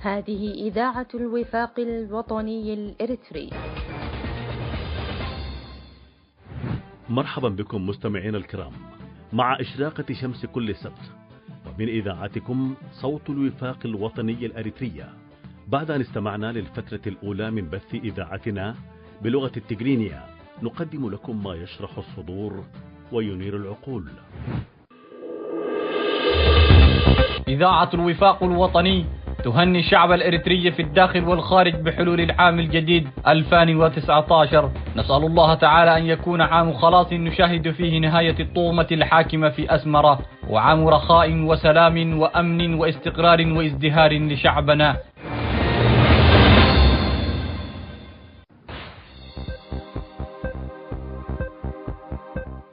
هذه إذاعة الوفاق الوطني الإريتري. مرحبا بكم مستمعينا الكرام مع إشراقة شمس كل سبت، ومن إذاعتكم صوت الوفاق الوطني الأريترية، بعد أن استمعنا للفترة الأولى من بث إذاعتنا بلغة التجرينية، نقدم لكم ما يشرح الصدور وينير العقول. إذاعة الوفاق الوطني تهني الشعب الإريتري في الداخل والخارج بحلول العام الجديد 2019. نسأل الله تعالى أن يكون عام خلاص نشاهد فيه نهاية الطغمة الحاكمة في أسمرة، وعام رخاء وسلام وأمن واستقرار وازدهار لشعبنا.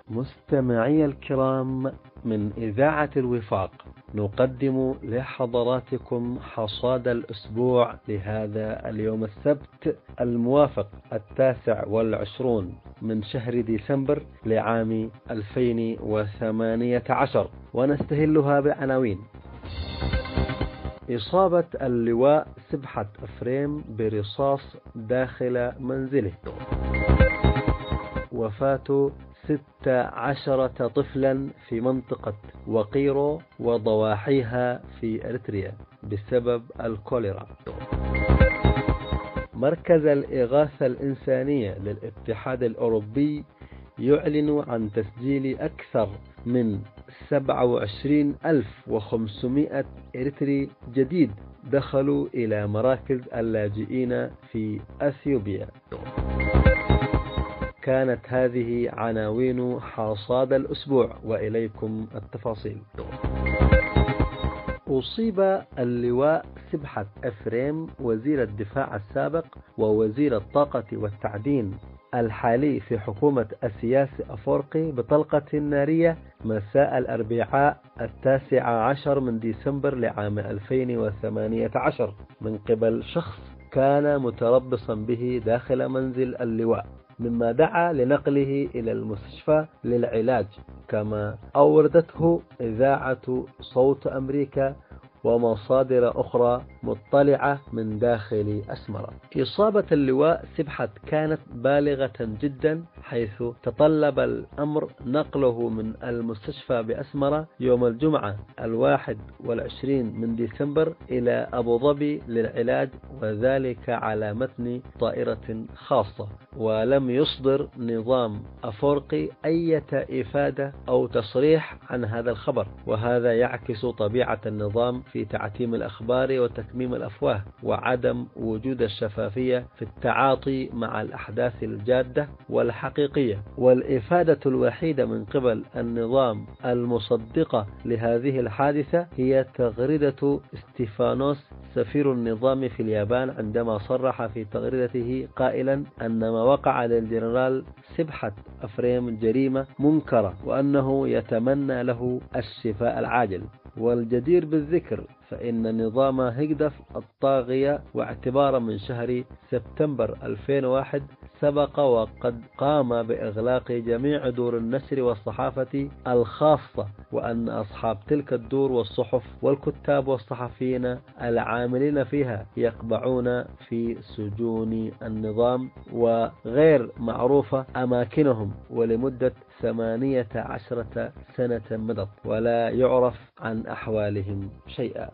مستمعي الكرام، من إذاعة الوفاق نقدم لحضراتكم حصاد الأسبوع لهذا اليوم السبت الموافق 29 من شهر ديسمبر لعام 2018، ونستهلها بعناوين: إصابة اللواء سبحة أفريم برصاص داخل منزله، وفاة 16 طفلا في منطقة وقيرو وضواحيها في إريتريا بسبب الكوليرا. مركز الإغاثة الإنسانية للاتحاد الأوروبي يعلن عن تسجيل أكثر من 27,500 إريتري جديد دخلوا إلى مراكز اللاجئين في أثيوبيا. كانت هذه عناوين حصاد الأسبوع، وإليكم التفاصيل. أصيب اللواء سبحة أفريم وزير الدفاع السابق ووزير الطاقة والتعدين الحالي في حكومة السياسي أفورقي بطلقة نارية مساء الأربعاء 19 من ديسمبر لعام 2018 من قبل شخص كان متربصا به داخل منزل اللواء، مما دعا لنقله إلى المستشفى للعلاج، كما أوردته إذاعة صوت أمريكا ومصادر أخرى مطلعة من داخل أسمرة. إصابة اللواء سبحة كانت بالغة جدا، حيث تطلب الأمر نقله من المستشفى بأسمرة يوم الجمعة 21 من ديسمبر إلى أبو ظبي للعلاج، وذلك على متن طائرة خاصة. ولم يصدر نظام أفورقي أي إفادة أو تصريح عن هذا الخبر، وهذا يعكس طبيعة النظام في تعتيم الأخبار وتكميم الأفواه، وعدم وجود الشفافية في التعاطي مع الأحداث الجادة والحقيقية. والإفادة الوحيدة من قبل النظام المصدقة لهذه الحادثة هي تغريدة ستيفانوس سفير النظام في اليابان، عندما صرح في تغريدته قائلا أن ما وقع للجنرال سبحة أفريم جريمة منكرة، وأنه يتمنى له الشفاء العاجل. والجدير بالذكر فإن نظام هيغدف الطاغية، واعتبارا من شهر سبتمبر 2001، سبق وقد قام بإغلاق جميع دور النشر والصحافة الخاصة، وأن أصحاب تلك الدور والصحف والكتاب والصحفيين العاملين فيها يقبعون في سجون النظام وغير معروفة أماكنهم، ولمدة 18 سنة مضت، ولا يعرف عن أحوالهم شيئا.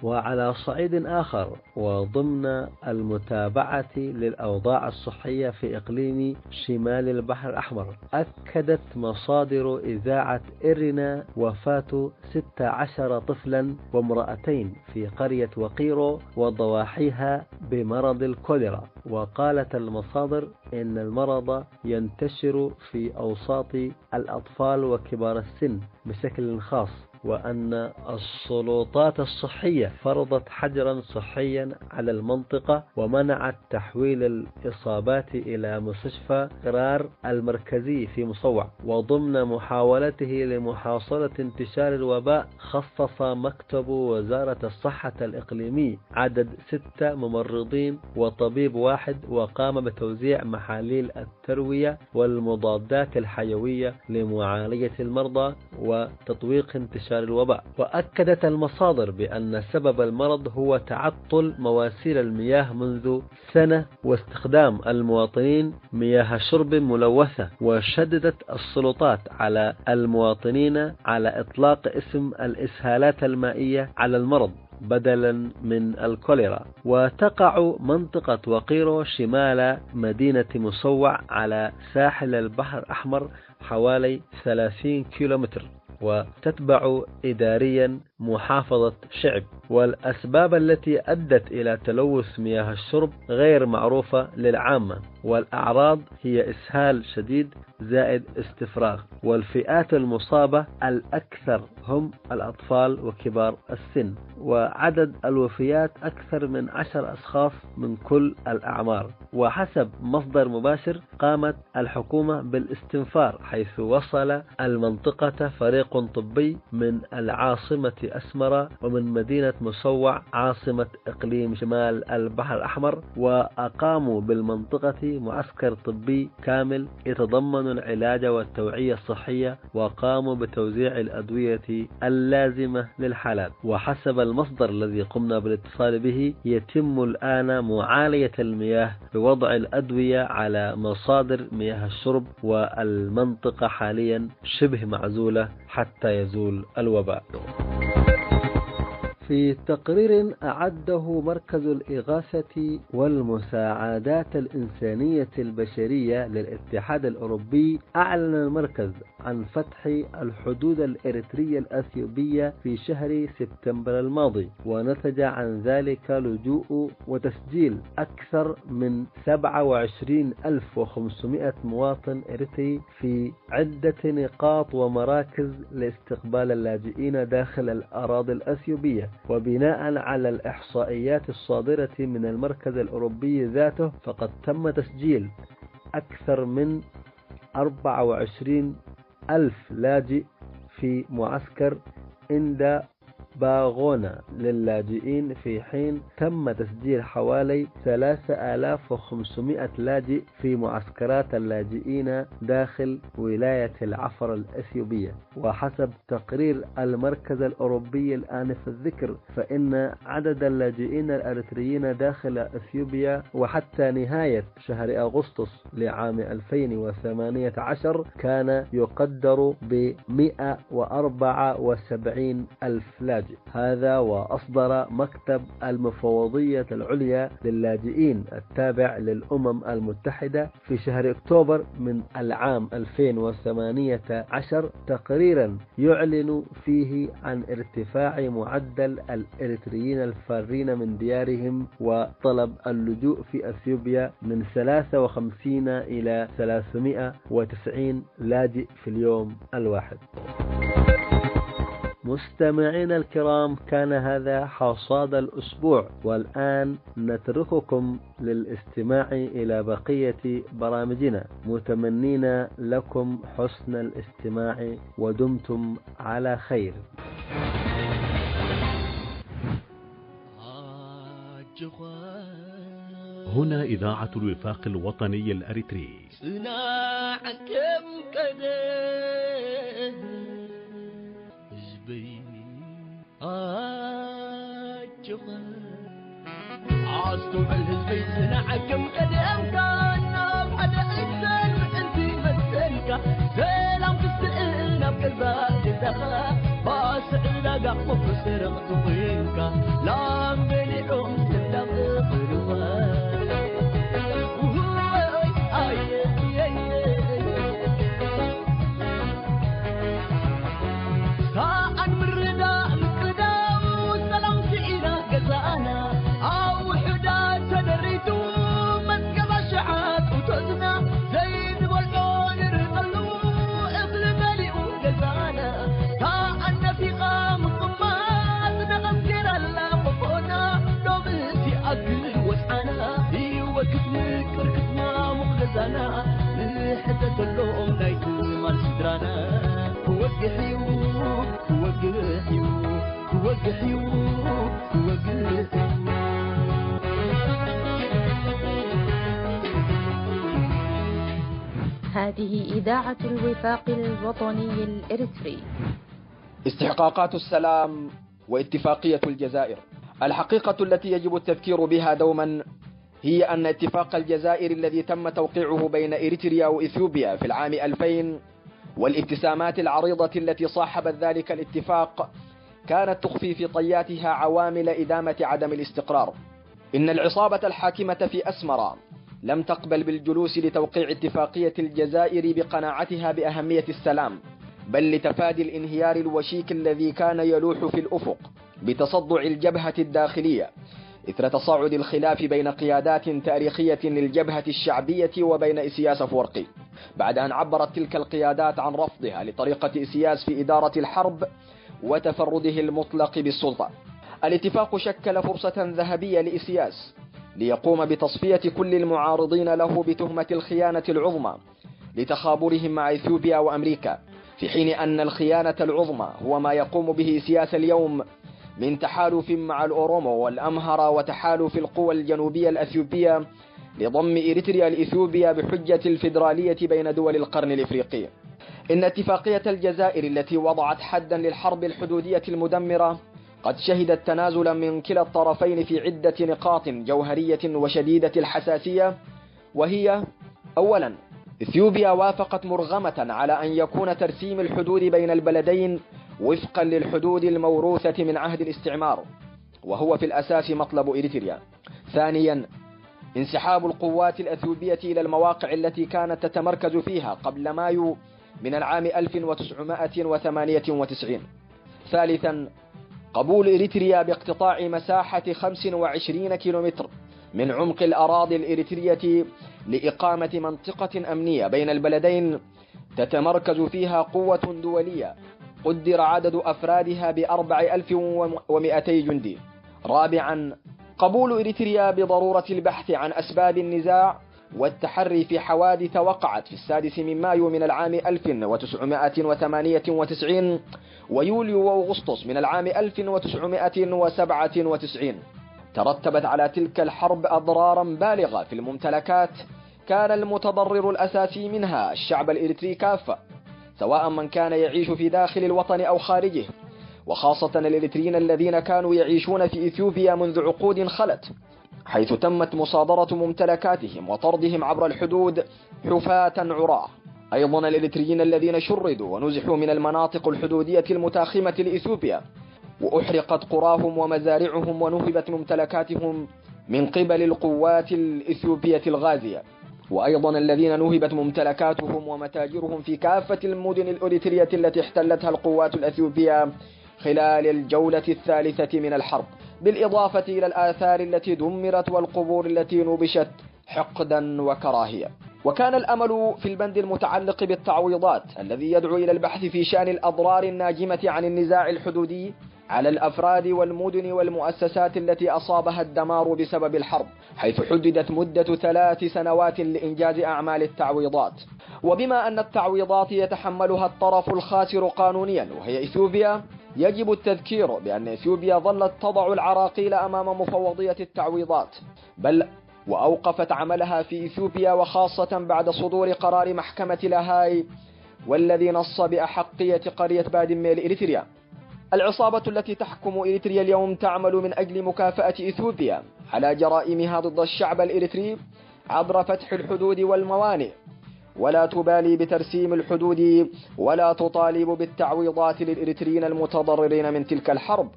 وعلى صعيد آخر، وضمن المتابعة للأوضاع الصحية في إقليم شمال البحر الأحمر، أكدت مصادر إذاعة إرنا وفاة 16 طفلا وامرأتين في قرية وقيرو وضواحيها بمرض الكوليرا. وقالت المصادر إن المرض ينتشر في أوساط الأطفال وكبار السن بشكل خاص، وأن السلطات الصحية فرضت حجرا صحيا على المنطقة ومنعت تحويل الإصابات إلى مستشفى قرار المركزي في مصوع. وضمن محاولته لمحاصرة انتشار الوباء خصص مكتب وزارة الصحة الإقليمي عدد 6 ممرضين وطبيب واحد، وقام بتوزيع محاليل التروية والمضادات الحيوية لمعالجة المرضى وتطويق انتشار الوباء. وأكدت المصادر بأن سبب المرض هو تعطل مواسير المياه منذ سنة واستخدام المواطنين مياه شرب ملوثة. وشددت السلطات على المواطنين على إطلاق اسم الإسهالات المائية على المرض بدلا من الكوليرا. وتقع منطقة وقيرو شمال مدينة مصوع على ساحل البحر الأحمر حوالي 30 كيلومتر، وتتبع إداريا محافظة شعب. والأسباب التي أدت إلى تلوث مياه الشرب غير معروفة للعامة، والأعراض هي إسهال شديد زائد استفراغ. والفئات المصابة الأكثر هم الأطفال وكبار السن، وعدد الوفيات أكثر من 10 أشخاص من كل الأعمار. وحسب مصدر مباشر قامت الحكومة بالاستنفار، حيث وصل المنطقة فريق طبي من العاصمة أسمرة ومن مدينة مصوع عاصمة إقليم شمال البحر الأحمر، وأقاموا بالمنطقة معسكر طبي كامل يتضمن العلاج والتوعية الصحية، وقاموا بتوزيع الأدوية اللازمة للحالات. وحسب المصدر الذي قمنا بالاتصال به يتم الآن معالجة المياه بوضع الأدوية على مصادر مياه الشرب، والمنطقة حاليا شبه معزولة حتى يزول الوباء. في تقرير أعده مركز الإغاثة والمساعدات الإنسانية البشرية للاتحاد الأوروبي، أعلن المركز عن فتح الحدود الإريترية الأثيوبية في شهر سبتمبر الماضي، ونتج عن ذلك لجوء وتسجيل أكثر من 27,500 مواطن إريتري في عدة نقاط ومراكز لاستقبال اللاجئين داخل الأراضي الأثيوبية. وبناء على الإحصائيات الصادرة من المركز الأوروبي ذاته، فقد تم تسجيل أكثر من 24,000 لاجئ في معسكر إندا باغونا للاجئين، في حين تم تسجيل حوالي 3,500 لاجئ في معسكرات اللاجئين داخل ولاية العفر الأثيوبية. وحسب تقرير المركز الأوروبي الآنف الذكر، فإن عدد اللاجئين الأريتريين داخل أثيوبيا وحتى نهاية شهر أغسطس لعام 2018 كان يقدر ب174,000 لاجئ. هذا وأصدر مكتب المفوضية العليا للاجئين التابع للأمم المتحدة في شهر أكتوبر من العام 2018 تقريرا يعلن فيه عن ارتفاع معدل الإريتريين الفارين من ديارهم وطلب اللجوء في أثيوبيا من 53 إلى 390 لاجئ في اليوم الواحد. مستمعينا الكرام، كان هذا حصاد الأسبوع، والآن نترككم للاستماع إلى بقية برامجنا، متمنين لكم حسن الاستماع ودمتم على خير. هنا إذاعة الوفاق الوطني الأريتري. عاصتم الهزبي سنعكم قدام كان حدا إنسان وانتي مسنك سلام تستقلنا بقلبك جزاها باسع لقع مفسر قطوينك لام بلعهم سلام قلوها في سدرانا نحتة اللوم نايتو مال سدرانا وقحيو وقحيو وقحيو وقحيو. هذه إذاعة الوفاق الوطني الإريتري. استحقاقات السلام واتفاقية الجزائر. الحقيقة التي يجب التذكير بها دوما هي أن اتفاق الجزائر الذي تم توقيعه بين إريتريا وإثيوبيا في العام 2000 والابتسامات العريضة التي صاحبت ذلك الاتفاق كانت تخفي في طياتها عوامل إدامة عدم الاستقرار. إن العصابة الحاكمة في أسمرا لم تقبل بالجلوس لتوقيع اتفاقية الجزائر بقناعتها بأهمية السلام، بل لتفادي الانهيار الوشيك الذي كان يلوح في الأفق بتصدع الجبهة الداخلية إثر تصاعد الخلاف بين قيادات تاريخية للجبهة الشعبية وبين إسياس أفورقي، بعد أن عبرت تلك القيادات عن رفضها لطريقة إسياس في إدارة الحرب وتفرده المطلق بالسلطة. الاتفاق شكل فرصة ذهبية لإسياس ليقوم بتصفية كل المعارضين له بتهمة الخيانة العظمى لتخابرهم مع إثيوبيا وأمريكا، في حين أن الخيانة العظمى هو ما يقوم به إسياس اليوم من تحالف مع الأورومو والأمهرة وتحالف القوى الجنوبية الأثيوبية لضم إريتريا لإثيوبيا بحجة الفيدرالية بين دول القرن الإفريقي. إن اتفاقية الجزائر التي وضعت حدا للحرب الحدودية المدمرة قد شهدت تنازلا من كلا الطرفين في عدة نقاط جوهرية وشديدة الحساسية، وهي: أولا، إثيوبيا وافقت مرغمة على أن يكون ترسيم الحدود بين البلدين وفقا للحدود الموروثة من عهد الاستعمار، وهو في الأساس مطلب إريتريا. ثانيا، انسحاب القوات الأثيوبية إلى المواقع التي كانت تتمركز فيها قبل مايو من العام 1998. ثالثا، قبول إريتريا باقتطاع مساحة 25 كيلومتر من عمق الأراضي الإريترية لإقامة منطقة أمنية بين البلدين تتمركز فيها قوة دولية قدر عدد أفرادها ب4200 جندي. رابعا، قبول إريتريا بضرورة البحث عن أسباب النزاع والتحري في حوادث وقعت في 6 مايو من العام 1998 ويوليو وأغسطس من العام 1997. ترتبت على تلك الحرب أضرارا بالغة في الممتلكات كان المتضرر الأساسي منها الشعب الإريتري كافة، سواء من كان يعيش في داخل الوطن أو خارجه، وخاصة الإريتريين الذين كانوا يعيشون في إثيوبيا منذ عقود خلت، حيث تمت مصادرة ممتلكاتهم وطردهم عبر الحدود حفاة عراة. أيضا الإريتريين الذين شردوا ونزحوا من المناطق الحدودية المتاخمة لإثيوبيا وأحرقت قراهم ومزارعهم ونهبت ممتلكاتهم من قبل القوات الإثيوبية الغازية، وأيضا الذين نهبت ممتلكاتهم ومتاجرهم في كافة المدن الإريترية التي احتلتها القوات الأثيوبية خلال الجولة الثالثة من الحرب، بالإضافة إلى الآثار التي دمرت والقبور التي نبشت حقدا وكراهية. وكان الأمل في البند المتعلق بالتعويضات الذي يدعو إلى البحث في شأن الأضرار الناجمة عن النزاع الحدودي على الأفراد والمدن والمؤسسات التي أصابها الدمار بسبب الحرب، حيث حددت مدة 3 سنوات لإنجاز أعمال التعويضات. وبما أن التعويضات يتحملها الطرف الخاسر قانونيا وهي إثيوبيا، يجب التذكير بأن إثيوبيا ظلت تضع العراقيل أمام مفوضية التعويضات، بل وأوقفت عملها في إثيوبيا، وخاصة بعد صدور قرار محكمة لاهاي والذي نص بأحقية قرية بادميل إريتريا. العصابة التي تحكم إريتريا اليوم تعمل من أجل مكافأة إثيوبيا على جرائمها ضد الشعب الإريتري عبر فتح الحدود والموانئ، ولا تبالي بترسيم الحدود ولا تطالب بالتعويضات للإريتريين المتضررين من تلك الحرب،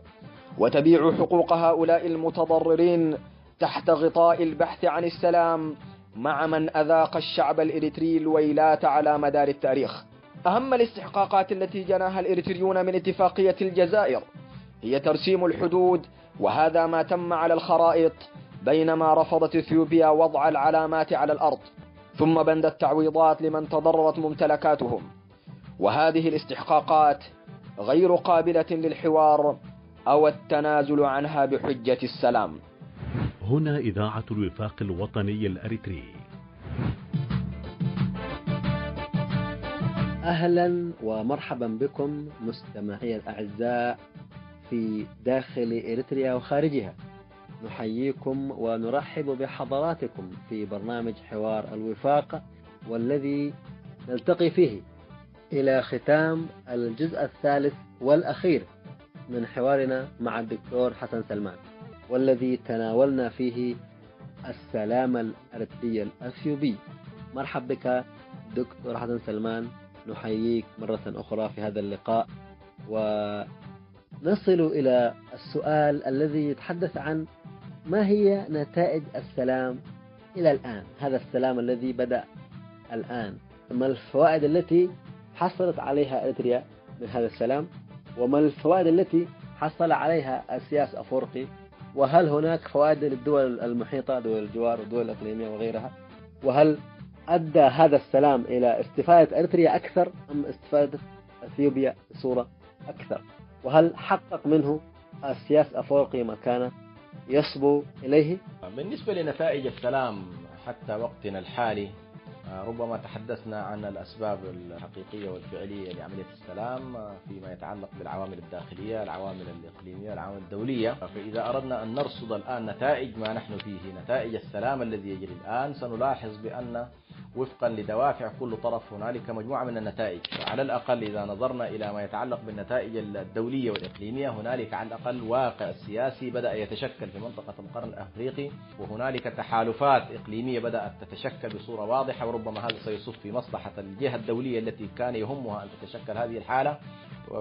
وتبيع حقوق هؤلاء المتضررين تحت غطاء البحث عن السلام مع من أذاق الشعب الإريتري الويلات على مدار التاريخ. أهم الاستحقاقات التي جناها الإريتريون من اتفاقية الجزائر هي ترسيم الحدود، وهذا ما تم على الخرائط، بينما رفضت إثيوبيا وضع العلامات على الأرض، ثم بند التعويضات لمن تضررت ممتلكاتهم. وهذه الاستحقاقات غير قابلة للحوار أو التنازل عنها بحجة السلام. هنا إذاعة الوفاق الوطني الأريتري. أهلا ومرحبا بكم مستمعي الأعزاء في داخل إريتريا وخارجها. نحييكم ونرحب بحضراتكم في برنامج حوار الوفاق، والذي نلتقي فيه إلى ختام الجزء الثالث والأخير من حوارنا مع الدكتور حسن سلمان، والذي تناولنا فيه السلام الأريتري الأثيوبي. مرحب بك دكتور حسن سلمان، نحييك مرة أخرى في هذا اللقاء، ونصل إلى السؤال الذي يتحدث عن ما هي نتائج السلام إلى الآن، هذا السلام الذي بدأ الآن، ما الفوائد التي حصلت عليها إريتريا من هذا السلام، وما الفوائد التي حصل عليها السياس أفورقي، وهل هناك فوائد للدول المحيطة، دول الجوار والدول الإقليمية وغيرها، وهل أدى هذا السلام إلى استفادة إريتريا أكثر أم استفادة أثيوبيا بصورة أكثر، وهل حقق منه السياس أفورقي ما كان يصبو إليه؟ بالنسبة لنتائج السلام حتى وقتنا الحالي، ربما تحدثنا عن الأسباب الحقيقية والفعلية لعملية السلام فيما يتعلق بالعوامل الداخلية، العوامل الإقليمية، العوامل الدولية. فإذا أردنا أن نرصد الآن نتائج ما نحن فيه، نتائج السلام الذي يجري الآن، سنلاحظ بأن وفقا لدوافع كل طرف هنالك مجموعة من النتائج. على الأقل إذا نظرنا إلى ما يتعلق بالنتائج الدولية والإقليمية، هنالك على الأقل واقع سياسي بدأ يتشكل في منطقة القرن الأفريقي، وهنالك تحالفات إقليمية بدأت تتشكل بصورة واضحة، وربما هذا سيصب في مصلحة الجهة الدولية التي كان يهمها أن تتشكل هذه الحالة.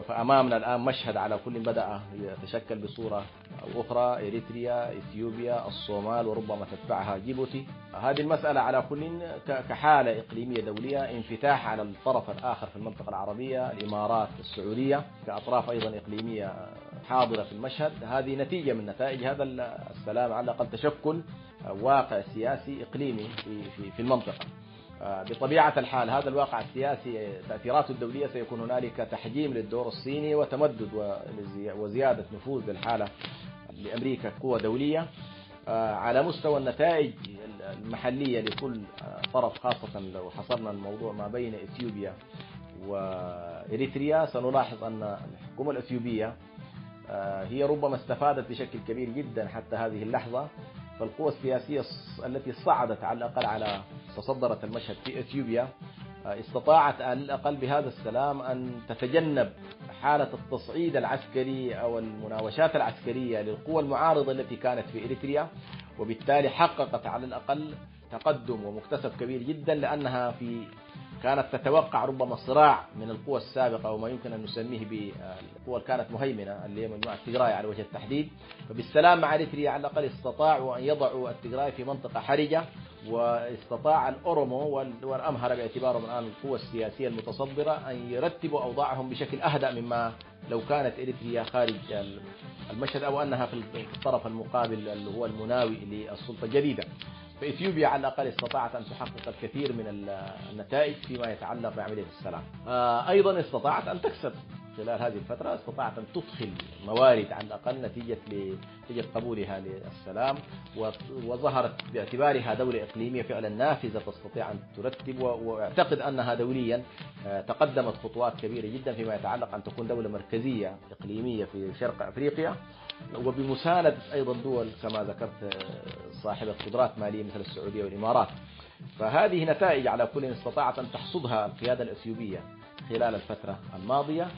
فأمامنا الآن مشهد على كل بدأ يتشكل بصورة أو أخرى، إريتريا، إثيوبيا، الصومال، وربما تتبعها جيبوتي. هذه المسألة على كل كحالة إقليمية دولية، انفتاح على الطرف الآخر في المنطقة العربية، الإمارات، السعودية كأطراف أيضا إقليمية حاضرة في المشهد. هذه نتيجة من نتائج هذا السلام، على الأقل تشكل واقع سياسي إقليمي في المنطقة. بطبيعة الحال هذا الواقع السياسي تأثيراته الدولية سيكون هنالك تحجيم للدور الصيني وتمدد وزيادة نفوذ للحالة لأمريكا قوة دولية. على مستوى النتائج المحلية لكل طرف، خاصة لو حصرنا الموضوع ما بين إثيوبيا وإريتريا، سنلاحظ أن الحكومة الإثيوبية هي ربما استفادت بشكل كبير جدا حتى هذه اللحظة. فالقوى السياسية التي صعدت على الأقل على تصدرت المشهد في إثيوبيا استطاعت على الأقل بهذا السلام أن تتجنب حالة التصعيد العسكري أو المناوشات العسكرية للقوى المعارضة التي كانت في إريتريا، وبالتالي حققت على الأقل تقدم ومكتسب كبير جدا، لأنها كانت تتوقع ربما صراع من القوى السابقة وما يمكن أن نسميه بالقوى كانت مهيمنة اللي هي مجموعة تيغراي على وجه التحديد. فبالسلام مع إريتريا على الأقل استطاعوا أن يضعوا التيغراي في منطقة حرجة، واستطاع الأورومو والأمهرة باعتبارهم الآن القوى السياسية المتصدرة أن يرتبوا أوضاعهم بشكل أهدأ مما لو كانت إريتريا خارج المشهد، أو أنها في الطرف المقابل اللي هو المناوي للسلطة الجديدة. فإثيوبيا على الأقل استطاعت أن تحقق الكثير من النتائج فيما يتعلق بعملية السلام. أيضا استطاعت أن تكسب خلال هذه الفترة، استطاعت أن تدخل موارد على الأقل نتيجة قبولها للسلام، وظهرت باعتبارها دولة إقليمية فعلا نافذة تستطيع أن ترتب، واعتقد أنها دوليا تقدمت خطوات كبيرة جدا فيما يتعلق أن تكون دولة مركزية إقليمية في شرق أفريقيا، وبمساندة أيضا دول كما ذكرت صاحبة قدرات مالية مثل السعودية والإمارات. فهذه نتائج على كل استطاعت أن تحصدها القيادة الإثيوبية خلال الفترة الماضية،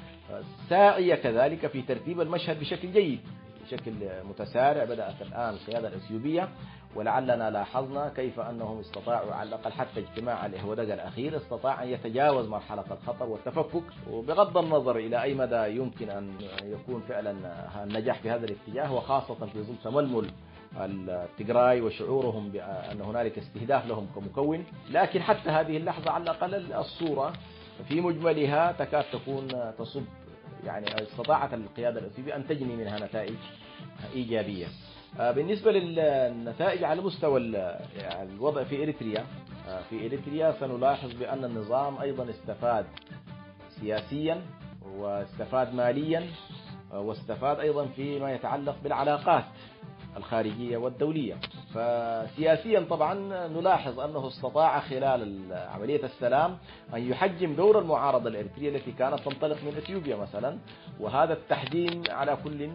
ساعية كذلك في ترتيب المشهد بشكل جيد، بشكل متسارع. بدأت الآن القيادة الإثيوبية، ولعلنا لاحظنا كيف أنهم استطاعوا على الأقل حتى اجتماع الإهودقة الأخير استطاع أن يتجاوز مرحلة الخطر والتفكك، وبغض النظر إلى أي مدى يمكن أن يكون فعلا النجاح في هذا الاتجاه، وخاصة في ظل تململ التيغراي وشعورهم بأن هنالك استهداف لهم كمكون. لكن حتى هذه اللحظة على الأقل الصورة في مجملها تكاد تكون تصب، يعني استطاعت القيادة الإثيوبية أن تجني منها نتائج إيجابية. بالنسبة للنتائج على مستوى الوضع في إريتريا سنلاحظ بأن النظام أيضا استفاد سياسيا، واستفاد ماليا، واستفاد أيضا فيما يتعلق بالعلاقات الخارجية والدولية. فسياسيا طبعا نلاحظ أنه استطاع خلال عملية السلام أن يحجم دور المعارضة الإريترية التي كانت تنطلق من إثيوبيا مثلا، وهذا التحجيم على كل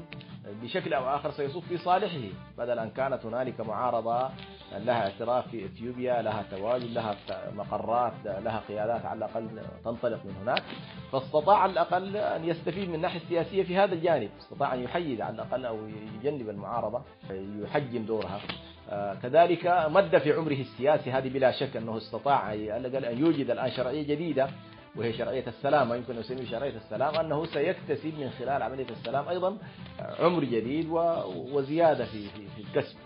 بشكل أو آخر سيصب في صالحه، بدل أن كانت هنالك معارضة لها اعتراف في إثيوبيا، لها تواجد، لها مقرات، لها قيادات على الأقل تنطلق من هناك، فاستطاع على الأقل أن يستفيد من الناحية السياسية في هذا الجانب، استطاع أن يحيد على الأقل أو يجنب المعارضة، يحجم دورها. كذلك مد في عمره السياسي، هذه بلا شك أنه استطاع أن يوجد الآن شرعية جديدة وهي شرعية السلام، ما يمكن أن نسميه شرعية السلام، أنه سيكتسب من خلال عملية السلام أيضا عمر جديد وزيادة في الكسب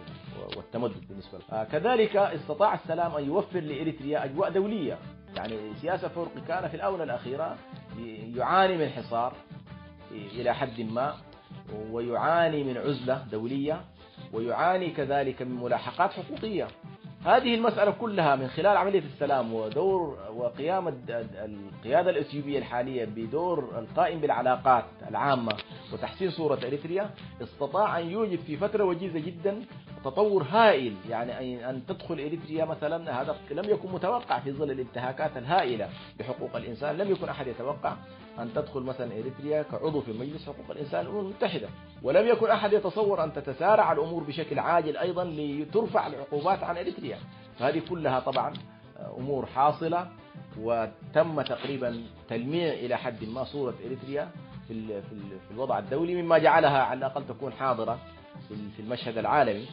والتمدد بالنسبة له. كذلك استطاع السلام أن يوفر لإريتريا أجواء دولية، يعني سياسة أفورقي كان في الآونة الأخيرة يعاني من حصار إلى حد ما، ويعاني من عزلة دولية، ويعاني كذلك من ملاحقات حقوقية. هذه المسألة كلها من خلال عملية السلام ودور وقيام القيادة الإثيوبية الحالية بدور القائم بالعلاقات العامة وتحسين صورة إريتريا، استطاع أن يوجد في فترة وجيزة جدا تطور هائل، يعني أن تدخل إريتريا مثلا، هذا لم يكن متوقع في ظل الانتهاكات الهائلة لحقوق الإنسان، لم يكن أحد يتوقع أن تدخل مثلا إريتريا كعضو في مجلس حقوق الإنسان الأمم المتحدة، ولم يكن أحد يتصور أن تتسارع الأمور بشكل عاجل أيضا لترفع العقوبات عن إريتريا. فهذه كلها طبعا أمور حاصلة، وتم تقريبا تلميع إلى حد ما صورة إريتريا في الوضع الدولي، مما جعلها على الأقل تكون حاضرة في المشهد العالمي.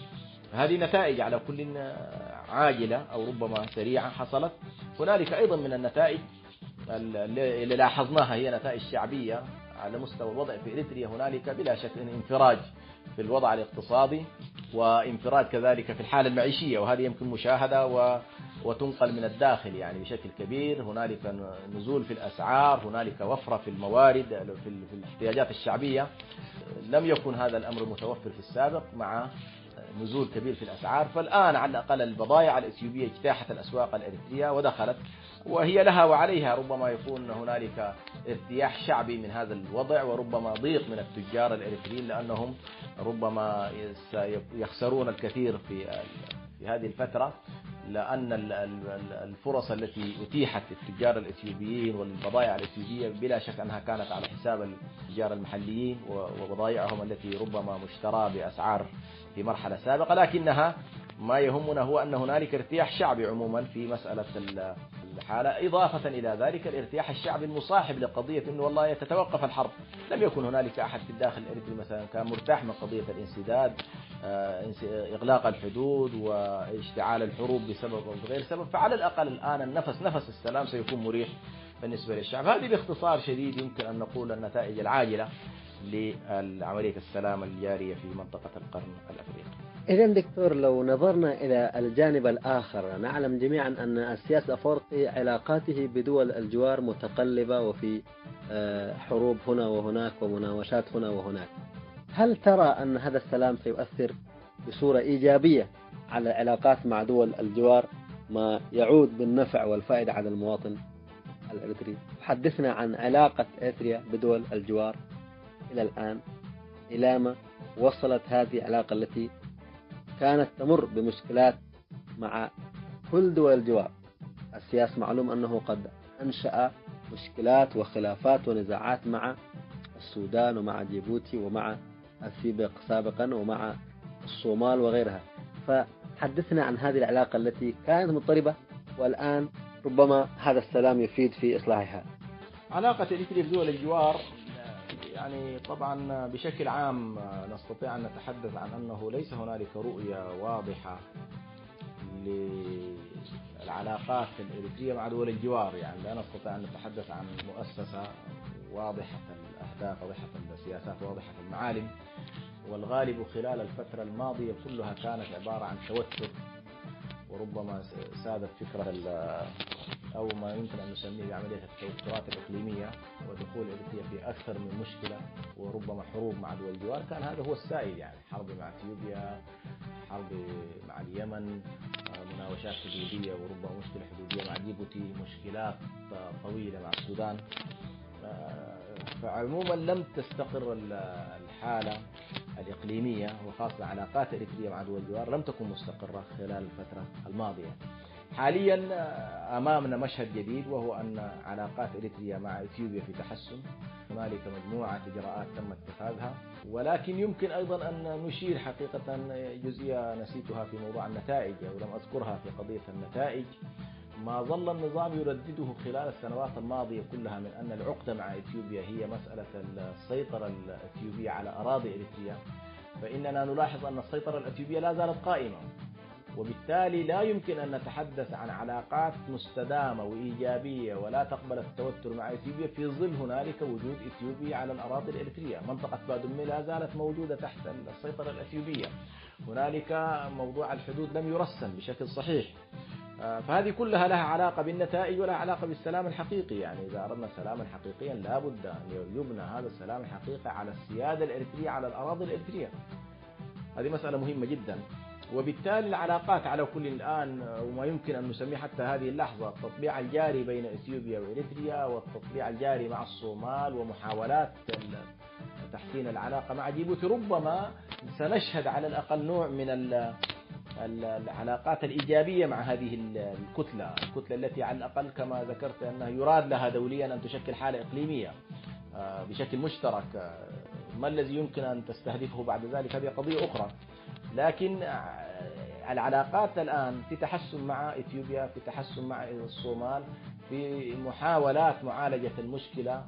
هذه نتائج على كل عاجلة أو ربما سريعة حصلت. هنالك أيضا من النتائج اللي لاحظناها هي نتائج شعبية على مستوى الوضع في إريتريا. هنالك بلا شك انفراج في الوضع الاقتصادي، وانفراج كذلك في الحالة المعيشية، وهذه يمكن مشاهدة وتنقل من الداخل يعني بشكل كبير. هنالك نزول في الأسعار، هنالك وفرة في الموارد، في الاحتياجات الشعبية. لم يكن هذا الأمر متوفر في السابق مع نزول كبير في الأسعار. فالآن على الأقل البضائع الإثيوبية اجتاحت الأسواق الإريترية ودخلت، وهي لها وعليها. ربما يكون هنالك ارتياح شعبي من هذا الوضع، وربما ضيق من التجار الإريتريين، لأنهم ربما يخسرون الكثير في هذه الفترة، لأن الفرص التي أتيحت للتجار الإثيوبيين والبضائع الإثيوبية بلا شك أنها كانت على حساب التجار المحليين وبضائعهم التي ربما مشترى بأسعار في مرحلة سابقة. لكنها ما يهمنا هو أن هنالك ارتياح شعبي عموما في مسألة الحالة، إضافة إلى ذلك الارتياح الشعبي المصاحب لقضية أنه والله تتوقف الحرب. لم يكن هنالك أحد في الداخل الإريتري مثلا كان مرتاح من قضية الانسداد، إغلاق الحدود واشتعال الحروب بسبب أو بغير سبب. فعلى الأقل الآن نفس السلام سيكون مريح بالنسبة للشعب. هذه باختصار شديد يمكن أن نقول النتائج العاجلة لعملية السلام الجارية في منطقة القرن الأفريقي. إذن دكتور، لو نظرنا إلى الجانب الآخر، نعلم جميعا أن السياسة الأفريقي علاقاته بدول الجوار متقلبة، وفي حروب هنا وهناك ومناوشات هنا وهناك. هل ترى أن هذا السلام سيؤثر بصورة إيجابية على العلاقات مع دول الجوار، ما يعود بالنفع والفائدة على المواطن الإريتري؟ حدثنا عن علاقة إريتريا بدول الجوار إلى الآن، إلى ما وصلت هذه العلاقة التي كانت تمر بمشكلات مع كل دول الجوار. السياسة معلوم أنه قد أنشأ مشكلات وخلافات ونزاعات مع السودان ومع جيبوتي ومع اثيوبيا سابقا ومع الصومال وغيرها. فحدثنا عن هذه العلاقة التي كانت مضطربة، والآن ربما هذا السلام يفيد في إصلاحها. علاقة إريتريا بدول الجوار يعني طبعا بشكل عام نستطيع أن نتحدث عن أنه ليس هنالك رؤية واضحة للعلاقات الإريترية مع دول الجوار. يعني لا نستطيع أن نتحدث عن مؤسسة واضحة الأهداف، واضحة السياسات، واضحة المعالم. والغالب خلال الفترة الماضية كلها كانت عبارة عن توتر، وربما سادت فكرة أو ما يمكن أن نسميه بعملية التوترات الإقليمية، ودخول إريتريا في أكثر من مشكلة وربما حروب مع دول الجوار. كان هذا هو السائد، يعني حرب مع اثيوبيا، حرب مع اليمن، مناوشات حدودية وربما مشكلة حدودية مع جيبوتي، مشكلات طويلة مع السودان. فعموما لم تستقر الحالة الإقليمية وخاصة علاقات إريتريا مع دول الجوار لم تكن مستقرة خلال الفترة الماضية. حاليا أمامنا مشهد جديد، وهو أن علاقات إريتريا مع إثيوبيا في تحسن. هنالك مجموعة إجراءات تم اتخاذها، ولكن يمكن أيضا أن نشير حقيقة جزئية نسيتها في موضوع النتائج أو لم أذكرها في قضية النتائج. ما ظل النظام يردده خلال السنوات الماضية كلها من أن العقدة مع إثيوبيا هي مسألة السيطرة الإثيوبية على أراضي إريتريا، فإننا نلاحظ أن السيطرة الإثيوبية لا زالت قائمة، وبالتالي لا يمكن أن نتحدث عن علاقات مستدامة وإيجابية ولا تقبل التوتر مع إثيوبيا في ظل هنالك وجود إثيوبيا على الأراضي الإريترية. منطقة بادمي لا زالت موجودة تحت السيطرة الإثيوبية، هنالك موضوع الحدود لم يرسم بشكل صحيح. فهذه كلها لها علاقة بالنتائج ولها علاقة بالسلام الحقيقي. يعني إذا أردنا سلاما حقيقيا لا بد أن يبنى هذا السلام الحقيقي على السيادة الإريترية على الأراضي الإريترية. هذه مسألة مهمة جدا. وبالتالي العلاقات على كل الآن، وما يمكن أن نسميه حتى هذه اللحظة التطبيع الجاري بين إثيوبيا وإريتريا والتطبيع الجاري مع الصومال ومحاولات تحسين العلاقة مع جيبوتي، ربما سنشهد على الأقل نوع من العلاقات الإيجابية مع هذه الكتلة التي على الأقل كما ذكرت أنها يراد لها دوليا أن تشكل حالة إقليمية بشكل مشترك. ما الذي يمكن أن تستهدفه بعد ذلك هذه قضية أخرى، لكن العلاقات الآن في تحسن مع إثيوبيا، في تحسن مع الصومال، في محاولات معالجة المشكلة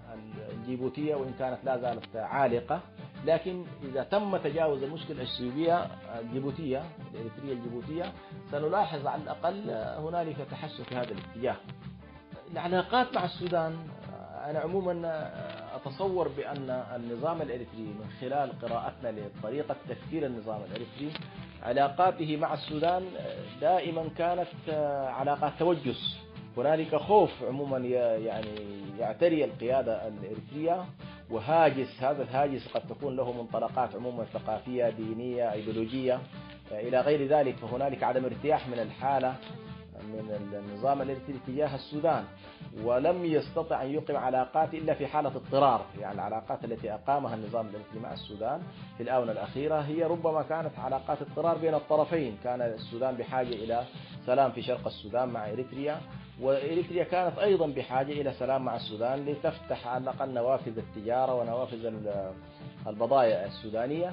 الجيبوتية وإن كانت لا زالت عالقة. لكن إذا تم تجاوز المشكلة الإثيوبية الجيبوتية الإريترية الجيبوتية سنلاحظ على الأقل هنالك تحسن في هذا الاتجاه. العلاقات مع السودان، أنا عموما أتصور بأن النظام الإريتري من خلال قراءتنا لطريقة تفكير النظام الإريتري علاقاته مع السودان دائما كانت علاقات توجس. هنالك خوف عموما يعني يعتري القيادة الإريترية وهاجس، هذا الهاجس قد تكون له منطلقات عموما ثقافية دينية أيديولوجية إلى غير ذلك. فهنالك عدم ارتياح من الحالة من النظام الإريتري تجاه السودان، ولم يستطع أن يقيم علاقات إلا في حالة اضطرار. يعني العلاقات التي أقامها النظام الإريتري مع السودان في الآونة الأخيرة هي ربما كانت علاقات اضطرار بين الطرفين. كان السودان بحاجة إلى سلام في شرق السودان مع إريتريا، وإريتريا كانت أيضا بحاجة إلى سلام مع السودان لتفتح على الأقل نوافذ التجارة ونوافذ البضائع السودانية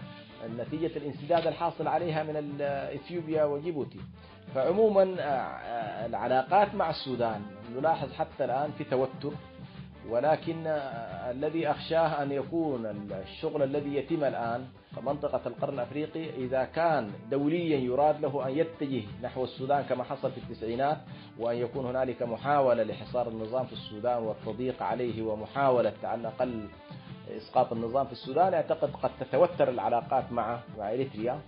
نتيجة الانسداد الحاصل عليها من إثيوبيا وجيبوتي. فعموما العلاقات مع السودان نلاحظ حتى الآن في توتر، ولكن الذي أخشاه أن يكون الشغل الذي يتم الآن منطقة القرن الأفريقي إذا كان دوليا يراد له أن يتجه نحو السودان كما حصل في التسعينات، وأن يكون هنالك محاولة لحصار النظام في السودان والتضييق عليه ومحاولة على الأقل إسقاط النظام في السودان، أعتقد قد تتوتر العلاقات مع إريتريا،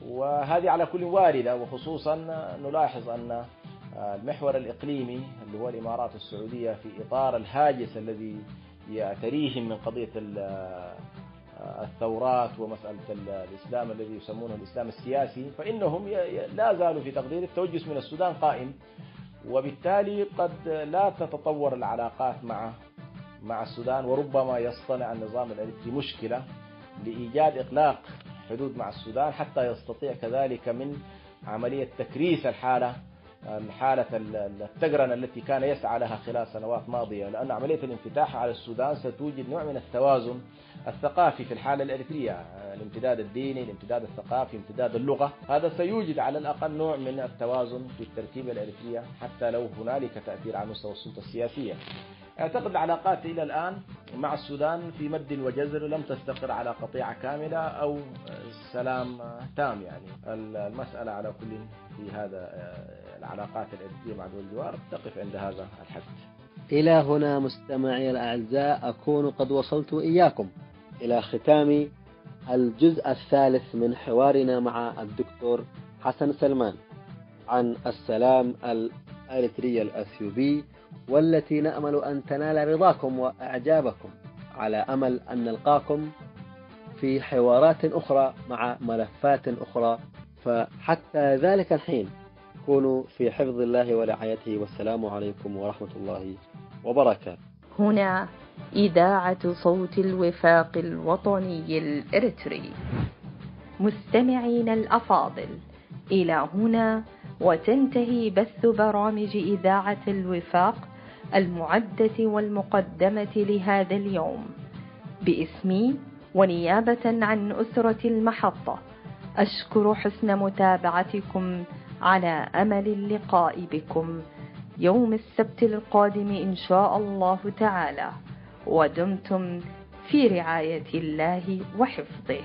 وهذه على كل واردة. وخصوصا نلاحظ أن المحور الإقليمي اللي هو الإمارات والسعودية في إطار الهاجس الذي يعتريهم من قضية الثورات ومسألة الإسلام الذي يسمونه الإسلام السياسي، فإنهم لا زالوا في تقدير التوجس من السودان قائم، وبالتالي قد لا تتطور العلاقات مع السودان، وربما يصطنع النظام الإريتري مشكلة لإيجاد إغلاق حدود مع السودان حتى يستطيع كذلك من عملية تكريس الحالة التجرنة التي كان يسعى لها خلال سنوات ماضية. لأن عملية الانفتاح على السودان ستوجد نوع من التوازن الثقافي في الحالة الإريترية، الامتداد الديني، الامتداد الثقافي، امتداد اللغة، هذا سيوجد على الأقل نوع من التوازن في التركيبة الإريترية حتى لو هنالك تأثير على مستوى السلطة السياسية. أعتقد العلاقات إلى الآن مع السودان في مد وجزر لم تستقر على قطيعة كاملة أو سلام تام. يعني المسألة على كل في هذا العلاقات الإريترية مع دول الجوار تقف عند هذا الحد. إلى هنا مستمعي الأعزاء أكون قد وصلت إياكم إلى ختام الجزء الثالث من حوارنا مع الدكتور حسن سلمان عن السلام الإريتري الأثيوبي، والتي نأمل أن تنال رضاكم وإعجابكم، على أمل أن نلقاكم في حوارات أخرى مع ملفات أخرى. فحتى ذلك الحين كونوا في حفظ الله ورعايته، والسلام عليكم ورحمة الله وبركاته. هنا إذاعة صوت الوفاق الوطني الإريتري. مستمعين الأفاضل، إلى هنا وتنتهي بث برامج إذاعة الوفاق المعدة والمقدمة لهذا اليوم. باسمي ونيابة عن أسرة المحطة أشكر حسن متابعتكم، على أمل اللقاء بكم يوم السبت القادم إن شاء الله تعالى، ودمتم في رعاية الله وحفظه.